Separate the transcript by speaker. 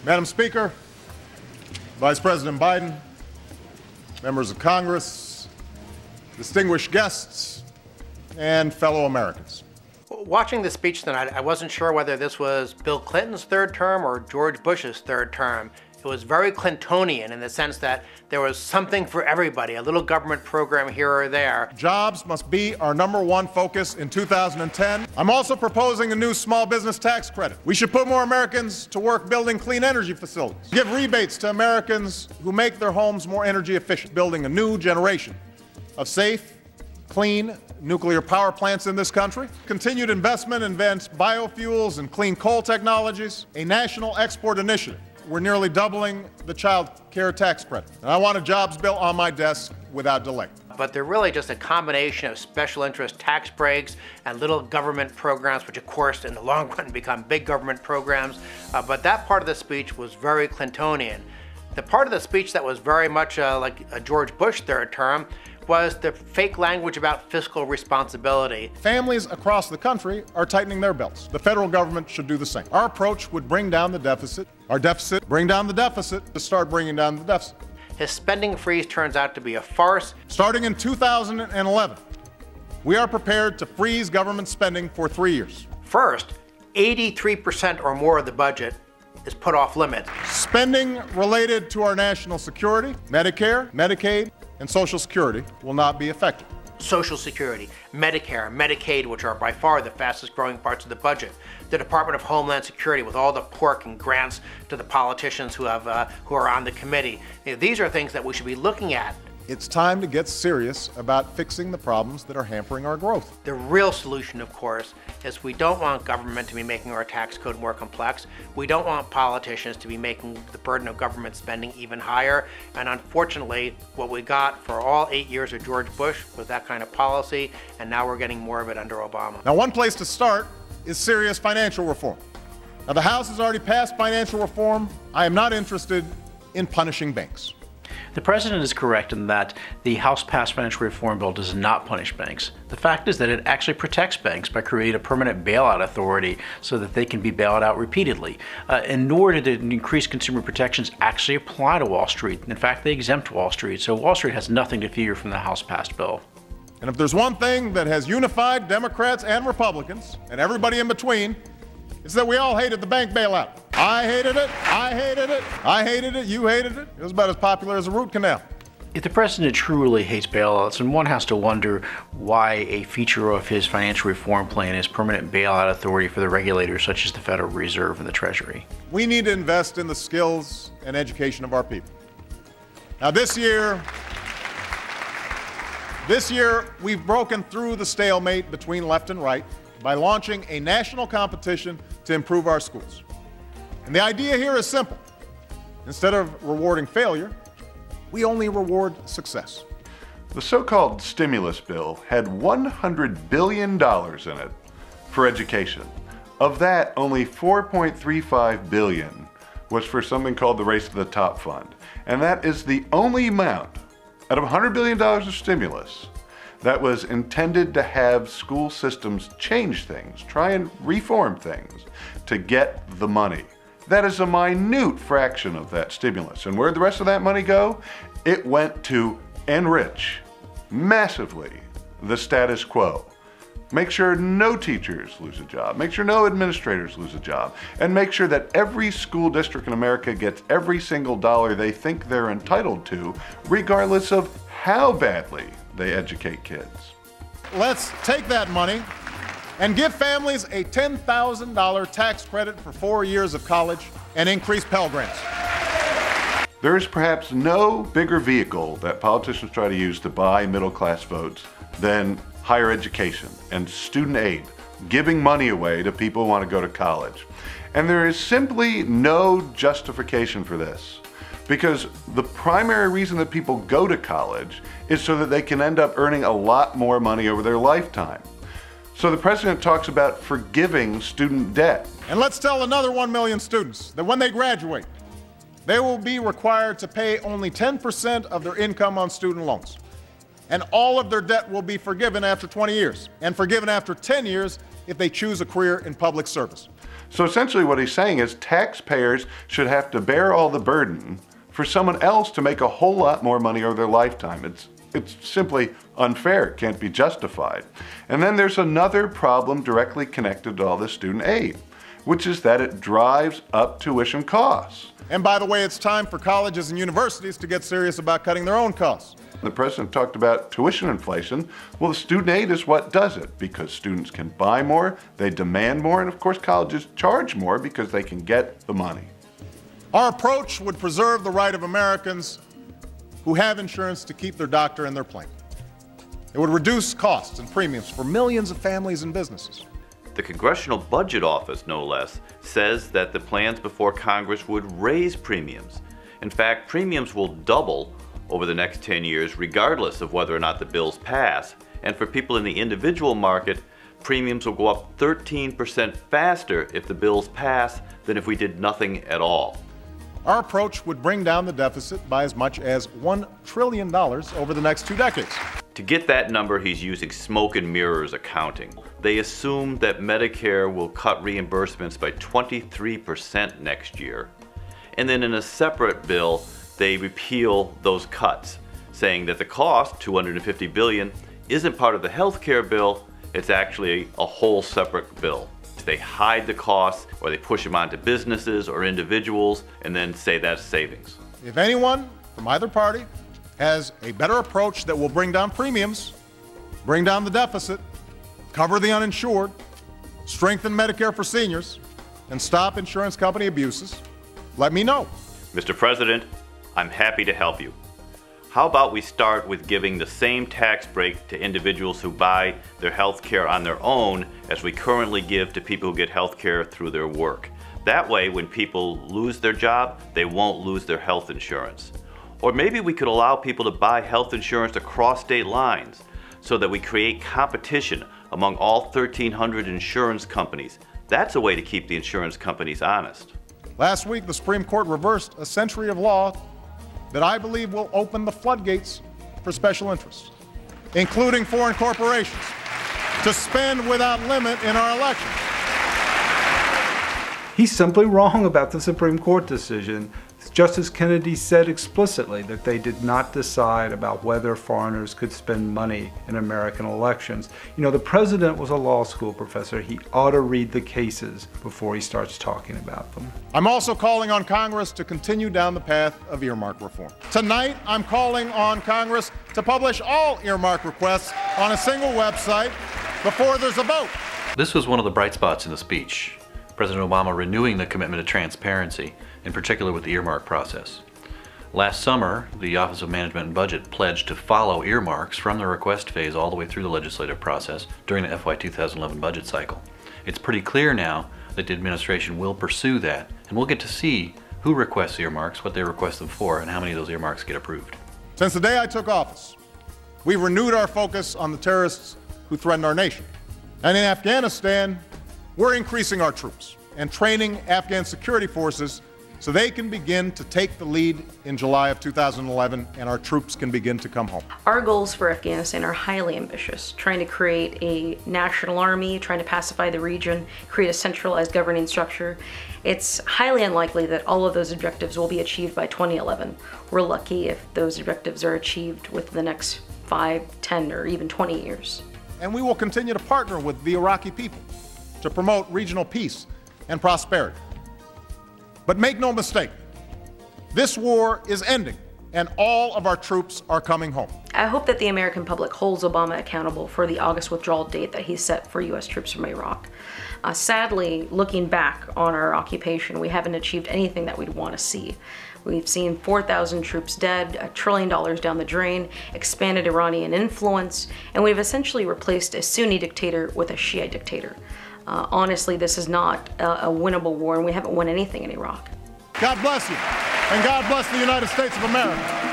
Speaker 1: Madam Speaker, Vice President Biden, members of Congress, distinguished guests, and fellow Americans.
Speaker 2: Watching the speech tonight, I wasn't sure whether this was Bill Clinton's third term or George Bush's third term. It was very Clintonian in the sense that there was something for everybody, a little government program here or there.
Speaker 1: Jobs must be our #1 focus in 2010. I'm also proposing a new small business tax credit. We should put more Americans to work building clean energy facilities. Give rebates to Americans who make their homes more energy efficient. Building a new generation of safe, clean nuclear power plants in this country. Continued investment in advanced biofuels and clean coal technologies. A national export initiative. We're nearly doubling the child care tax credit. And I want a jobs bill on my desk without delay.
Speaker 2: But they're really just a combination of special interest tax breaks and little government programs, which of course in the long run become big government programs. But that part of the speech was very Clintonian. The part of the speech that was very much like a George Bush third term was the fake language about fiscal responsibility.
Speaker 1: Families across the country are tightening their belts. The federal government should do the same. Our approach would bring down the deficit. Our deficit, bring down the deficit to start bringing down the deficit.
Speaker 2: His spending freeze turns out to be a farce.
Speaker 1: Starting in 2011, we are prepared to freeze government spending for 3 years.
Speaker 2: First, 83% or more of the budget is put off limits.
Speaker 1: Spending related to our national security, Medicare, Medicaid, and Social Security will not be affected.
Speaker 2: Social Security, Medicare, Medicaid, which are by far the fastest growing parts of the budget. The Department of Homeland Security with all the pork and grants to the politicians who are on the committee. These are things that we should be looking at.
Speaker 1: It's time to get serious about fixing the problems that are hampering our growth.
Speaker 2: The real solution, of course, is we don't want government to be making our tax code more complex. We don't want politicians to be making the burden of government spending even higher. And unfortunately, what we got for all 8 years of George Bush was that kind of policy, and now we're getting more of it under Obama.
Speaker 1: Now, one place to start is serious financial reform. Now, the House has already passed financial reform. I am not interested in punishing banks.
Speaker 3: The President is correct in that the House-passed financial reform bill does not punish banks. The fact is that it actually protects banks by creating a permanent bailout authority so that they can be bailed out repeatedly. And nor did it increase consumer protections actually apply to Wall Street. In fact, they exempt Wall Street, so Wall Street has nothing to fear from the House-passed bill.
Speaker 1: And if there's one thing that has unified Democrats and Republicans, and everybody in between, it's that we all hated the bank bailout. I hated it, I hated it, I hated it, you hated it. It was about as popular as a root canal.
Speaker 3: If the President truly hates bailouts, then one has to wonder why a feature of his financial reform plan is permanent bailout authority for the regulators such as the Federal Reserve and the Treasury.
Speaker 1: We need to invest in the skills and education of our people. Now this year, we've broken through the stalemate between left and right by launching a national competition to improve our schools. And the idea here is simple. Instead of rewarding failure, we only reward success.
Speaker 4: The so-called stimulus bill had $100 billion in it for education. Of that, only $4.35 billion was for something called the Race to the Top Fund. And that is the only amount out of $100 billion of stimulus that was intended to have school systems change things, try and reform things to get the money. That is a minute fraction of that stimulus. And where'd the rest of that money go? It went to enrich massively the status quo. Make sure no teachers lose a job, make sure no administrators lose a job, and make sure that every school district in America gets every single dollar they think they're entitled to, regardless of how badly they educate kids.
Speaker 1: Let's take that money and give families a $10,000 tax credit for 4 years of college and increase Pell Grants.
Speaker 4: There is perhaps no bigger vehicle that politicians try to use to buy middle-class votes than higher education and student aid, giving money away to people who want to go to college. And there is simply no justification for this, because the primary reason that people go to college is so that they can end up earning a lot more money over their lifetime. So the President talks about forgiving student debt.
Speaker 1: And let's tell another 1 million students that when they graduate, they will be required to pay only 10% of their income on student loans. And all of their debt will be forgiven after 20 years, and forgiven after 10 years if they choose a career in public service.
Speaker 4: So essentially what he's saying is taxpayers should have to bear all the burden for someone else to make a whole lot more money over their lifetime. It's simply unfair. It can't be justified. And then there's another problem directly connected to all this student aid, which is that it drives up tuition costs.
Speaker 1: And by the way, it's time for colleges and universities to get serious about cutting their own costs.
Speaker 4: The president talked about tuition inflation. Well, the student aid is what does it, because students can buy more, they demand more, and of course colleges charge more because they can get the money.
Speaker 1: Our approach would preserve the right of Americans who have insurance to keep their doctor and their plan. It would reduce costs and premiums for millions of families and businesses.
Speaker 5: The Congressional Budget Office, no less, says that the plans before Congress would raise premiums. In fact, premiums will double over the next 10 years, regardless of whether or not the bills pass. And for people in the individual market, premiums will go up 13% faster if the bills pass than if we did nothing at all.
Speaker 1: Our approach would bring down the deficit by as much as $1 trillion over the next 2 decades.
Speaker 5: To get that number, he's using smoke and mirrors accounting. They assume that Medicare will cut reimbursements by 23% next year. And then in a separate bill, they repeal those cuts, saying that the cost, $250 billion, isn't part of the health care bill, it's actually a whole separate bill. They hide the costs, or they push them onto businesses or individuals, and then say that's savings.
Speaker 1: If anyone from either party has a better approach that will bring down premiums, bring down the deficit, cover the uninsured, strengthen Medicare for seniors, and stop insurance company abuses, let me know.
Speaker 5: Mr. President, I'm happy to help you. How about we start with giving the same tax break to individuals who buy their health care on their own as we currently give to people who get health care through their work. That way, when people lose their job, they won't lose their health insurance. Or maybe we could allow people to buy health insurance across state lines so that we create competition among all 1,300 insurance companies. That's a way to keep the insurance companies honest.
Speaker 1: Last week, the Supreme Court reversed a century of law that I believe will open the floodgates for special interests, including foreign corporations, to spend without limit in our elections.
Speaker 6: He's simply wrong about the Supreme Court decision. Justice Kennedy said explicitly that they did not decide about whether foreigners could spend money in American elections. You know, the president was a law school professor. He ought to read the cases before he starts talking about them.
Speaker 1: I'm also calling on Congress to continue down the path of earmark reform. Tonight, I'm calling on Congress to publish all earmark requests on a single website before there's a vote.
Speaker 3: This was one of the bright spots in the speech. President Obama renewing the commitment to transparency, in particular with the earmark process. Last summer, the Office of Management and Budget pledged to follow earmarks from the request phase all the way through the legislative process during the FY 2011 budget cycle. It's pretty clear now that the administration will pursue that, and we'll get to see who requests earmarks, what they request them for, and how many of those earmarks get approved.
Speaker 1: Since the day I took office, we've renewed our focus on the terrorists who threaten our nation. And in Afghanistan, we're increasing our troops and training Afghan security forces so they can begin to take the lead in July of 2011 and our troops can begin to come home.
Speaker 7: Our goals for Afghanistan are highly ambitious, trying to create a national army, trying to pacify the region, create a centralized governing structure. It's highly unlikely that all of those objectives will be achieved by 2011. We're lucky if those objectives are achieved within the next 5, 10, or even 20 years.
Speaker 1: And we will continue to partner with the Iraqi people to promote regional peace and prosperity. But make no mistake, this war is ending and all of our troops are coming home.
Speaker 7: I hope that the American public holds Obama accountable for the August withdrawal date that he set for U.S. troops from Iraq. Sadly, looking back on our occupation, we haven't achieved anything that we'd want to see. We've seen 4,000 troops dead, $1 trillion down the drain, expanded Iranian influence, and we've essentially replaced a Sunni dictator with a Shiite dictator. Honestly, this is not a winnable war, and we haven't won anything in Iraq.
Speaker 1: God bless you, and God bless the United States of America.